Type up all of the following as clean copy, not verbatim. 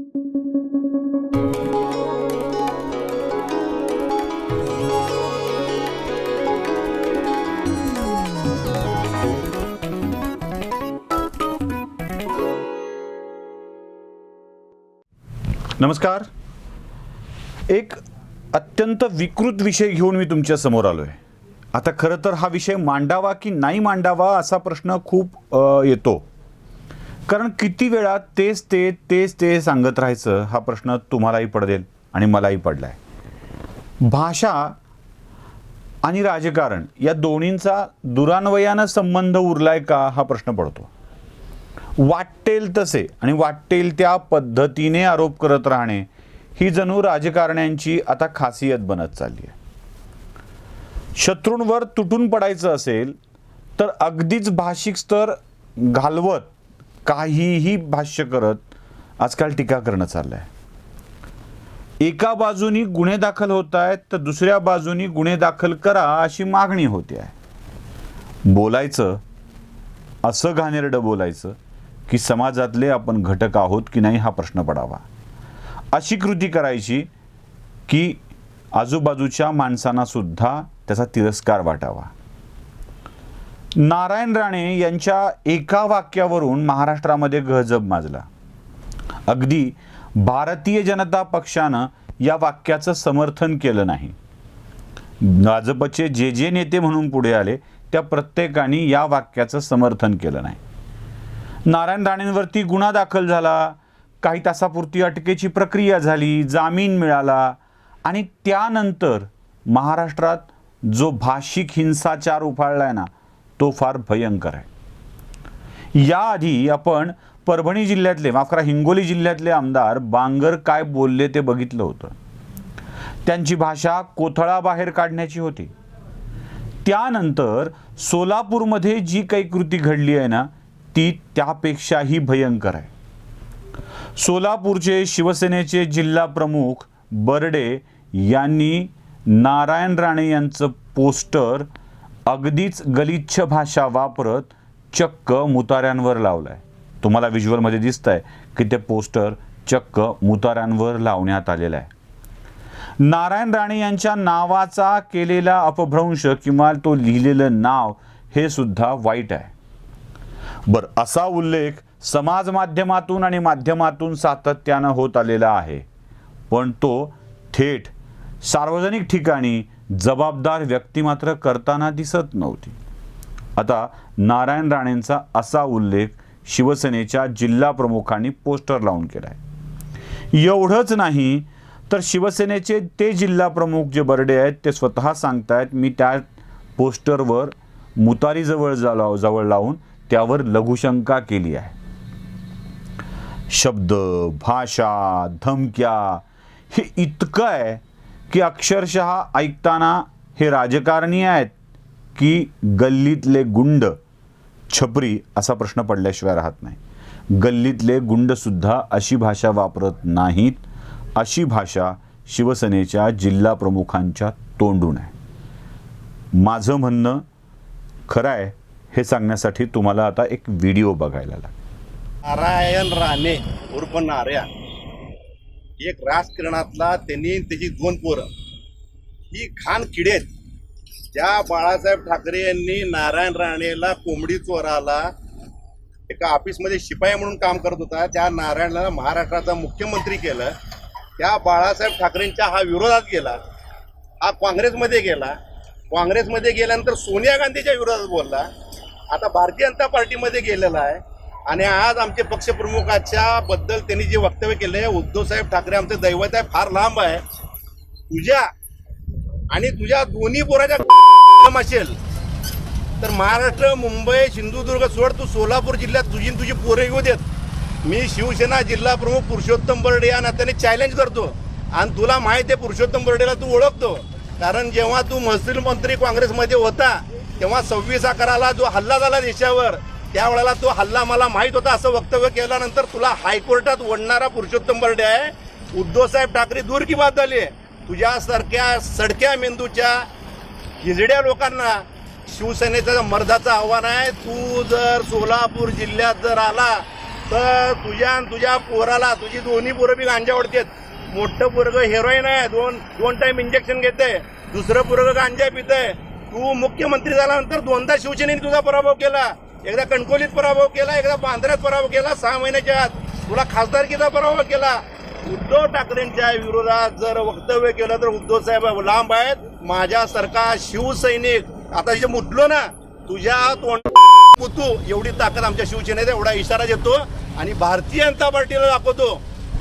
नमस्कार. एक अत्यंत विकृत विषय घेऊन मी तुमच्या समोर आलो आहे. आता खरं तर हा विषय मांडावा की नाही मांडावा असा प्रश्न खूप येतो, कारण किती वेळा तेच ते सांगत राहायचं हा प्रश्न तुम्हालाही पडेल आणि मलाही पडला आहे. भाषा आणि राजकारण या दोन्हींचा दुरान्वयानं संबंध उरलाय का हा प्रश्न पडतो. वाटेल तसे आणि वाटेल त्या पद्धतीने आरोप करत राहणे ही जणू राजकारण्यांची आता खासियत बनत चालली आहे. शत्रूंवर तुटून पडायचं असेल तर अगदीच भाषिक स्तर घालवत काहीही भाष्य करत आजकाल टीका करणं चाललं आहे. एका बाजूनी गुन्हे दाखल होत आहेत तर दुसऱ्या बाजूनी गुन्हे दाखल करा अशी मागणी होते आहे. बोलायचं असं घाणेरडं बोलायचं की समाजातले आपण घटक आहोत की नाही हा प्रश्न पडावा. अशी कृती करायची की आजूबाजूच्या माणसांना सुद्धा त्याचा तिरस्कार वाटावा. नारायण राणे यांच्या एका वाक्यावरून महाराष्ट्रामध्ये गजब माजला. अगदी भारतीय जनता पक्षानं या वाक्याचं समर्थन केलं नाही. भाजपचे जे नेते म्हणून पुढे आले त्या प्रत्येकाने या वाक्याचं समर्थन केलं नाही. नारायण राणेंवरती गुन्हा दाखल झाला, काही तासापुरती अटकेची प्रक्रिया झाली, जामीन मिळाला आणि त्यानंतर महाराष्ट्रात जो भाषिक हिंसाचार उफाळलाय ना तो फार भयंकर आहे. याआधी आपण परभणी जिल्ह्यातले हिंगोली जिल्ह्यातले आमदार बांगर काय बोलले ते बघितलं होतं. त्यांची भाषा कोथळाबाहेर काढण्याची होती. त्यानंतर सोलापूरमध्ये जी काही कृती घडली आहे ना ती त्यापेक्षाही भयंकर आहे. सोलापूरचे शिवसेनेचे जिल्हा प्रमुख बर्डे यांनी नारायण राणे यांचं पोस्टर अगदीच गलिच्छ भाषा वापरत चक्क मुताऱ्यांवर लावलंय. तुम्हाला व्हिज्युअलमध्ये दिसतंय की ते पोस्टर चक्क मुताऱ्यांवर लावण्यात आलेलं आहे. नारायण राणे यांच्या नावाचा केलेला अपभ्रंश किंवा तो लिहिलेलं नाव हे सुद्धा वाईट आहे. असा उल्लेख समाज माध्यमातून आणि माध्यमातून सातत्यानं होत आलेला आहे, पण तो थेट सार्वजनिक ठिकाणी जबाबदार व्यक्ती मात्र करताना दिसत नव्हती. आता नारायण राणेंचा असा उल्लेख शिवसेनेच्या जिल्हा प्रमुखांनी पोस्टर लावून केलाय. एवढंच नाही तर शिवसेनेचे ते जिल्हा प्रमुख जे बर्डे आहेत ते स्वतः सांगतायत मी त्या पोस्टरवर मुतारी जवळ लावून त्यावर लघुशंका केली आहे. शब्द, भाषा, धमक्या हे इतकं आहे की अक्षरशः ऐकताना हे राजकारणी आहेत की गल्लीतले गुंड छपरी असा प्रश्न पडल्याशिवाय राहत नाही. गल्लीतले गुंड सुद्धा अशी भाषा वापरत नाहीत. अशी भाषा शिवसेनेच्या जिल्हा प्रमुखांच्या तोंडून आहे. माझं म्हणणं खरं आहे हे सांगण्यासाठी तुम्हाला आता एक व्हिडिओ बघायला लागेल. नारायण राणे उर्फ नार्या एक राजकारणातला त्यांनी त्याची 2 पोरं ही खान किडे आहेत. ज्या बाळासाहेब ठाकरे यांनी नारायण राणेला कोंबडी चोराला एका ऑफिसमध्ये शिपाई म्हणून काम करत होता त्या नारायणला महाराष्ट्राचा मुख्यमंत्री केलं. त्या बाळासाहेब ठाकरेंच्या हा विरोधात गेला, हा काँग्रेसमध्ये गेला. काँग्रेसमध्ये गेल्यानंतर सोनिया गांधीच्या विरोधात बोलला. आता भारतीय जनता पार्टीमध्ये गेलेला आहे आणि आज आमचे पक्षप्रमुखाच्या बद्दल त्यांनी जे वक्तव्य केले उद्धवसाहेब ठाकरे आमचे दैवत आहे फार लांब आहे. तुझ्या दोन्ही पोराच्या असेल तर महाराष्ट्र, मुंबई, सिंधुदुर्ग सोड, तू सोलापूर जिल्ह्यात तुझी पोरं येऊ देत. मी शिवसेना जिल्हा प्रमुख पुरुषोत्तम बर्डे या नात्याने चॅलेंज करतो आणि तुला माहिती आहे पुरुषोत्तम बर्डेला तू ओळखतो, कारण जेव्हा तू महसूल मंत्री काँग्रेसमध्ये होता तेव्हा 26/11 जो हल्ला झाला देशावर त्यावेळेला तो हल्ला मला माहीत होता असं वक्तव्य केल्यानंतर तुला हायकोर्टात ओढणारा पुरुषोत्तम बर्डे आहे. उद्धवसाहेब ठाकरे दूर की बात झाली. तुझ्यासारख्या सडक्या मेंदूच्या हिजड्या लोकांना शिवसेनेचं मर्दाचं आव्हान आहे. तू जर सोलापूर जिल्ह्यात जर आला तर तुझ्या आणि तुझ्या पोराला तुझी दोन्ही पोरं बी गांजा ओढतात. मोठं पोरगं हेरोईन आहे, दोन टाइम इंजेक्शन घेते, दुसरं पोरगं गांजा पितंय. तू मुख्यमंत्री झाल्यानंतर दोनदा शिवसेनेने तुझा पराभव केला. एकदा कणकोलीत पराभव केला, एकदा बांद्र्यात पराभव केला. 6 महिन्याच्या आत तुला खासदारकीचा पराभव केला. उद्धव ठाकरेंच्या विरोधात जर वक्तव्य केलं तर उद्धव साहेब लांब आहेत. माझ्यासारखा शिवसैनिक आता जे मुटलो ना, तुझ्या तोंड पुतू एवढी ताकद आमच्या शिवसेनेत, एवढा इशारा देतो आणि भारतीय जनता पार्टीला दाखवतो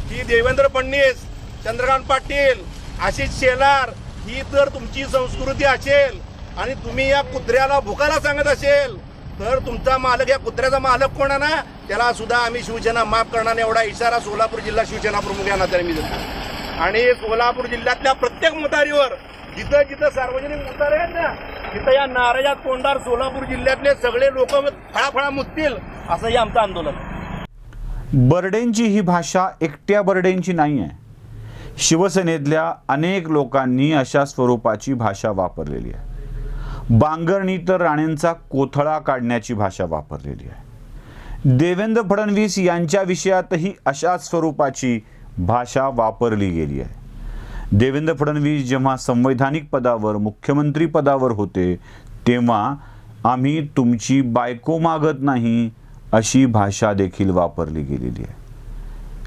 की देवेंद्र फडणवीस, चंद्रकांत पाटील, आशिष शेलार ही जर तुमची संस्कृती असेल आणि तुम्ही या कुत्र्याला भुकाला सांगत असेल तर तुमचा मालक, या कुत्र्याचा मालक कोण आहे ना, त्याला सुद्धा आम्ही शिवसेना माफ करणार नाही. एवढा इशारा सोलापूर जिल्हा शिवसेना प्रमुख यांना तरी मी देतो. आणि सोलापूर जिल्ह्यातल्या प्रत्येक मुतारीवर जिथं जिथं सार्वजनिक मुतारे आहेत ना, तिथं या नाराजा तोंडार सोलापूर जिल्ह्यातले सगळे लोक फळाफळा मुततील, असंही आमचं आंदोलन. बर्डेंची ही भाषा एकट्या बर्डेंची नाही आहे. शिवसेनेतल्या अनेक लोकांनी अशा स्वरूपाची भाषा वापरलेली आहे. बांगरणी तर राणेंचा कोथळा काढण्याची भाषा वापरलेली आहे. देवेंद्र फडणवीस यांच्या विषयातही अशाच स्वरूपाची भाषा वापरली गेली आहे. देवेंद्र फडणवीस जेव्हा संवैधानिक पदावर, मुख्यमंत्री पदावर होते तेव्हा आम्ही तुमची बायको मागत नाही अशी भाषा देखील वापरली गेलेली आहे.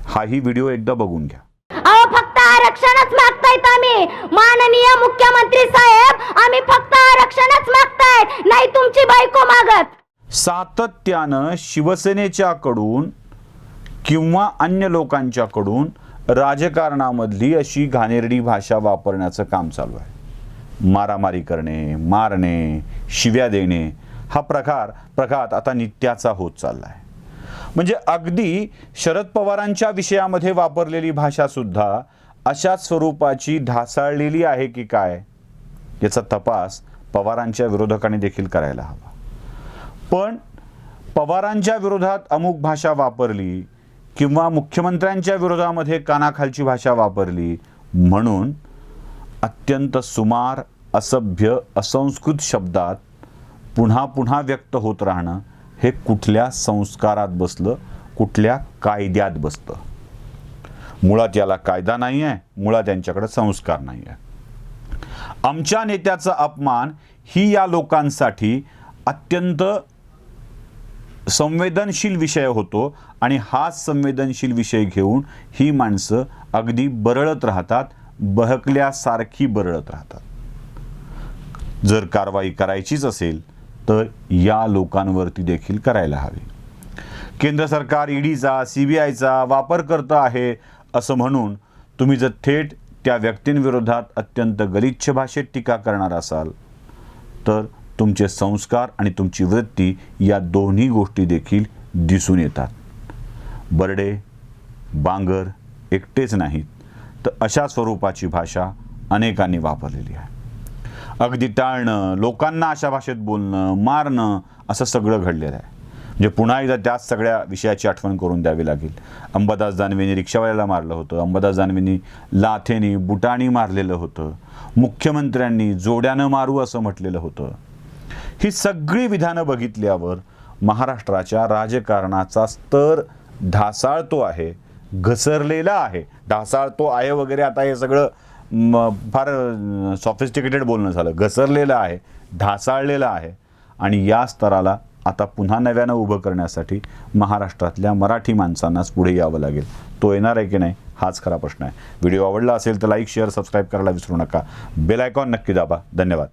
हाही व्हिडिओ एकदा बघून घ्या. अहो फक्त आरक्षणच मागतायत आम्ही, माननीय मुख्यमंत्री साहेब, आम्ही फक्त आरक्षणच मागतायत, नाही तुमची बायको मागत. सातत्यानं शिवसेनेच्याकडून किंवा अन्य लोकांच्याकडून राजकारणामधली अशी घाणेरडी भाषा वापरण्याचं काम चालू आहे. मारामारी करणे, मारणे, शिव्या देणे हा प्रकार आता नित्याचा होत चालला आहे. म्हणजे अगदी शरद पवारांच्या विषयामध्ये वापरलेली भाषा सुद्धा अशाच स्वरूपाची ढासाळलेली आहे की काय याचा तपास पवारांच्या विरोधकांनी देखील करायला हवा. पण पवारांच्या विरोधात अमुक भाषा वापरली किंवा मुख्यमंत्र्यांच्या विरोधामध्ये कानाखालची भाषा वापरली म्हणून अत्यंत सुमार, असभ्य, असंस्कृत शब्दात पुन्हा पुन्हा व्यक्त होत राहणं हे कुठल्या संस्कारात बसलं, कुठल्या कायद्यात बसतं? मुळात याला कायदा नाही आहे, मुळात यांच्याकडे संस्कार नाही आहे. आमच्या नेत्याचा अपमान ही या लोकांसाठी अत्यंत संवेदनशील विषय होतो आणि हाच संवेदनशील विषय घेऊन ही माणसं अगदी बरळत राहतात, बहकल्यासारखी बरळत राहतात. जर कारवाई करायचीच असेल तर या लोकांवरती देखील करायला हवी. केंद्र सरकार ईडीचा, CBIचा वापर करतं आहे असं म्हणून तुम्ही जर थेट त्या व्यक्तींविरोधात अत्यंत गलिच्छ भाषेत टीका करणार असाल तर तुमचे संस्कार आणि तुमची वृत्ती या दोन्ही गोष्टी देखील दिसून येतात. बर्डे, बांगर एकटेच नाहीत तर अशा स्वरूपाची भाषा अनेकांनी वापरलेली आहे. अगदी टाळणं, लोकांना अशा भाषेत बोलणं, मारणं असं सगळं घडलेलं आहे. म्हणजे पुन्हा एकदा त्याच सगळ्या विषयाची आठवण करून द्यावी लागेल. अंबादास दानवेंनी रिक्षावाल्याला मारलं होतं, अंबादास दानवेंनी लाथेनी, बुटाणी मारलेलं होतं, मुख्यमंत्र्यांनी जोड्यानं मारू असं म्हटलेलं होतं. ही सगळी विधानं बघितल्यावर महाराष्ट्राच्या राजकारणाचा स्तर ढासाळतो आहे, घसरलेला आहे. ढासाळतो आहे वगैरे आता हे सगळं फार सॉफिस्टिकेटेड बोलणं झालं. घसरलेलं आहे, ढासाळलेलं आहे आणि या स्तराला आता पुन्हा नव्यानं उभं करण्यासाठी महाराष्ट्रातल्या मराठी माणसांनाच पुढे यावं लागेल. तो येणार आहे की नाही हाच खरा प्रश्न आहे. व्हिडिओ आवडला असेल तर लाईक, शेअर, सबस्क्राईब करायला विसरू नका. बेल आयकॉन नक्की दाबा. धन्यवाद.